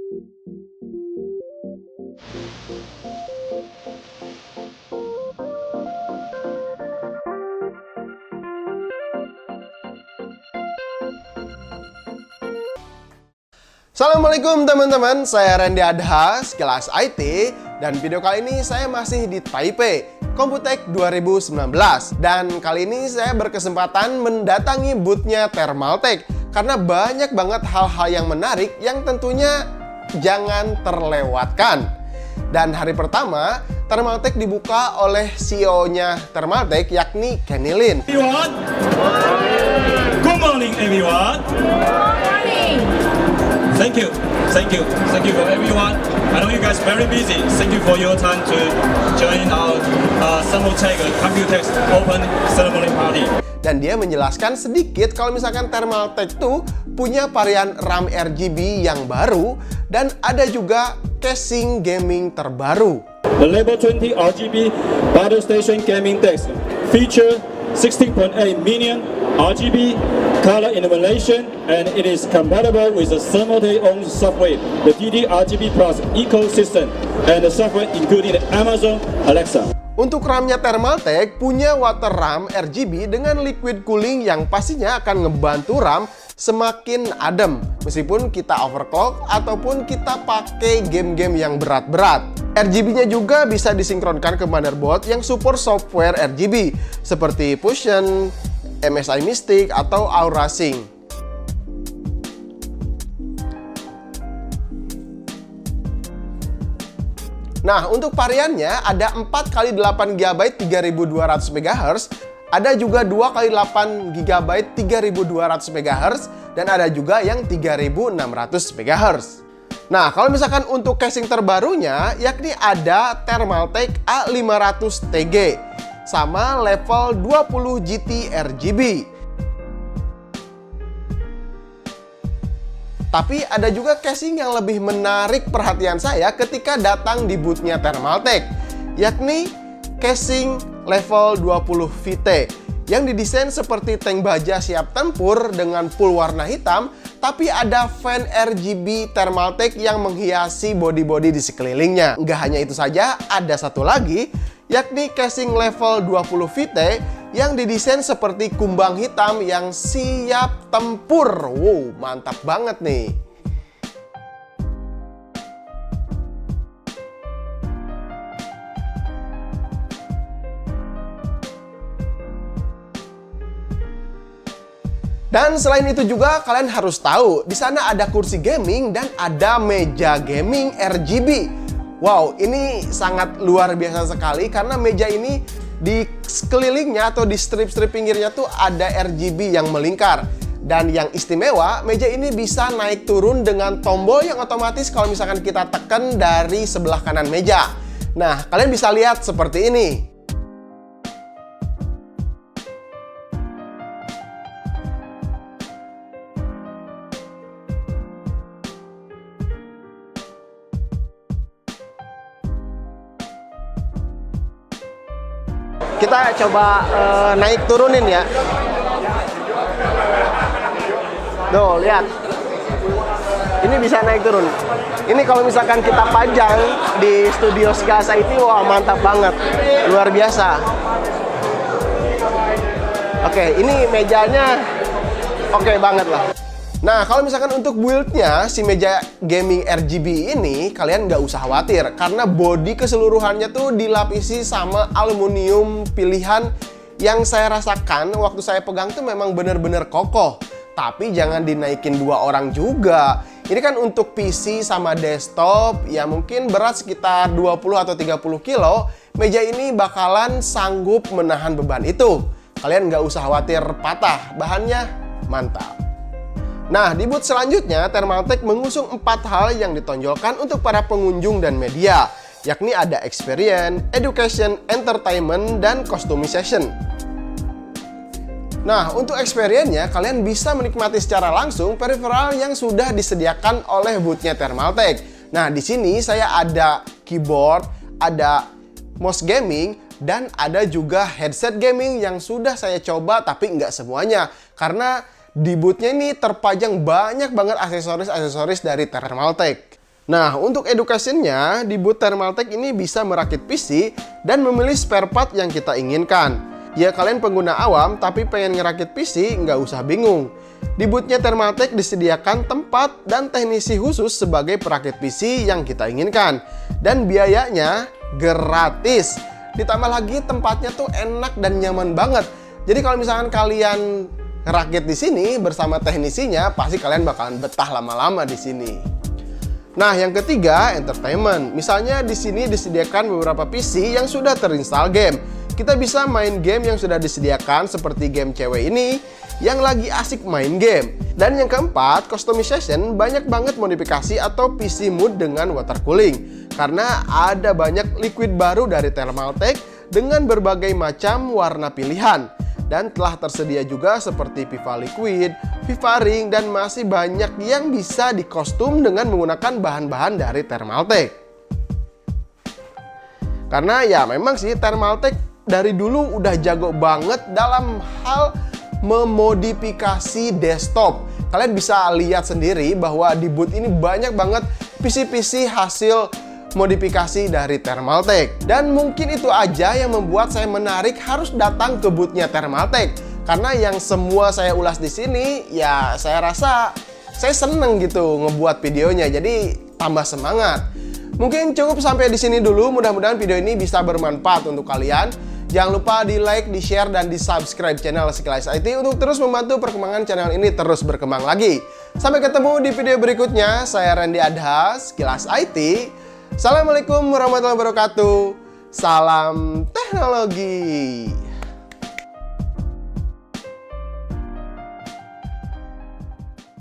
Assalamualaikum teman-teman, saya Randy Adha, Sekilas IT, dan video kali ini saya masih di Taipei, Computex 2019. Dan kali ini saya berkesempatan mendatangi boothnya Thermaltake, karena banyak banget hal-hal yang menarik yang tentunya jangan terlewatkan. Dan hari pertama, Thermaltake dibuka oleh CEO-nya Thermaltake, yakni Kenny Lin. Everyone. Good morning, everyone. Thank you for everyone. I know you guys very busy. Thank you for your time to join our Thermaltake Computex Open Ceremony Party. Dan dia menjelaskan sedikit kalau misalkan Thermaltake tuh punya varian RAM RGB yang baru dan ada juga casing gaming terbaru. The Level 20 RGB Battle Station Gaming Desk feature 16.8 million RGB color illumination, and it is compatible with the Thermaltake own software, the DD-RGB Plus ecosystem, and the software including Amazon Alexa. Untuk RAM-nya Thermaltake punya water RAM RGB dengan liquid cooling yang pastinya akan ngebantu RAM semakin adem meskipun kita overclock ataupun kita pakai game-game yang berat-berat. RGB-nya juga bisa disinkronkan ke motherboard yang support software RGB seperti Fusion, MSI Mystic, atau Aura Sync. Nah, untuk variannya ada 4x8GB 3200 MHz, ada juga 2x8 GB 3200 MHz, dan ada juga yang 3600 MHz. Nah, kalau misalkan untuk casing terbarunya, yakni ada Thermaltake A500TG sama level 20 GT RGB. Tapi ada juga casing yang lebih menarik perhatian saya ketika datang di boothnya Thermaltake, yakni casing level 20 VT yang didesain seperti tank baja siap tempur dengan full warna hitam, tapi ada fan RGB Thermaltake yang menghiasi body-body di sekelilingnya. Nggak hanya itu saja, ada satu lagi, yakni casing level 20 VT yang didesain seperti kumbang hitam yang siap tempur. Wow, mantap banget nih. Dan selain itu juga kalian harus tahu, di sana ada kursi gaming dan ada meja gaming RGB. Wow, ini sangat luar biasa sekali karena meja ini di sekelilingnya atau di strip-strip pinggirnya tuh ada RGB yang melingkar. Dan yang istimewa, meja ini bisa naik turun dengan tombol yang otomatis kalau misalkan kita tekan dari sebelah kanan meja. Nah, kalian bisa lihat seperti ini. Kita coba naik turunin ya. Tuh, lihat. Ini bisa naik turun. Ini kalau misalkan kita pajang di studio Sekilas IT, wah mantap banget. Luar biasa. Oke, ini mejanya oke banget lah. Nah, kalau misalkan untuk build-nya si meja gaming RGB ini, kalian nggak usah khawatir karena bodi keseluruhannya tuh dilapisi sama aluminium pilihan yang saya rasakan waktu saya pegang tuh memang bener-bener kokoh. Tapi jangan dinaikin 2 orang juga. Ini kan untuk PC sama desktop, ya mungkin berat sekitar 20 atau 30 kilo, meja ini bakalan sanggup menahan beban itu. Kalian nggak usah khawatir patah, bahannya mantap. Nah, di booth selanjutnya, Thermaltake mengusung 4 hal yang ditonjolkan untuk para pengunjung dan media, yakni ada experience, education, entertainment, dan customization. Nah, untuk experience-nya, kalian bisa menikmati secara langsung peripheral yang sudah disediakan oleh booth-nya Thermaltake. Nah, di sini saya ada keyboard, ada mouse gaming, dan ada juga headset gaming yang sudah saya coba, tapi nggak semuanya. Karena di booth-nya ini terpajang banyak banget aksesoris-aksesoris dari Thermaltake. Nah, untuk educationnya, di boot Thermaltake ini bisa merakit PC dan memilih spare part yang kita inginkan. Ya, kalian pengguna awam tapi pengen ngerakit PC, nggak usah bingung. Di bootnya Thermaltake disediakan tempat dan teknisi khusus sebagai perakit PC yang kita inginkan. Dan biayanya gratis. Ditambah lagi tempatnya tuh enak dan nyaman banget. Jadi kalau misalkan kalian ngerakit di sini bersama teknisinya, pasti kalian bakalan betah lama-lama di sini. Nah, yang ketiga, entertainment. Misalnya di sini disediakan beberapa PC yang sudah terinstall game. Kita bisa main game yang sudah disediakan seperti game cewek ini yang lagi asik main game. Dan yang keempat, customization, banyak banget modifikasi atau PC mode dengan water cooling. Karena ada banyak liquid baru dari Thermaltake dengan berbagai macam warna pilihan. Dan telah tersedia juga seperti Viva Liquid, Viva Ring, dan masih banyak yang bisa dikostum dengan menggunakan bahan-bahan dari Thermaltake. Karena ya memang sih Thermaltake dari dulu udah jago banget dalam hal memodifikasi desktop. Kalian bisa lihat sendiri bahwa di boot ini banyak banget PC-PC hasil modifikasi dari Thermaltake. Dan mungkin itu aja yang membuat saya menarik harus datang ke bootnya Thermaltake. Karena yang semua saya ulas di sini, ya saya rasa saya seneng gitu ngebuat videonya. Jadi tambah semangat. Mungkin cukup sampai di sini dulu. Mudah-mudahan video ini bisa bermanfaat untuk kalian. Jangan lupa di like, di share, dan di subscribe channel Sekilas IT untuk terus membantu perkembangan channel ini terus berkembang lagi. Sampai ketemu di video berikutnya. Saya Randy Adha, Sekilas IT. Assalamualaikum warahmatullahi wabarakatuh. Salam teknologi.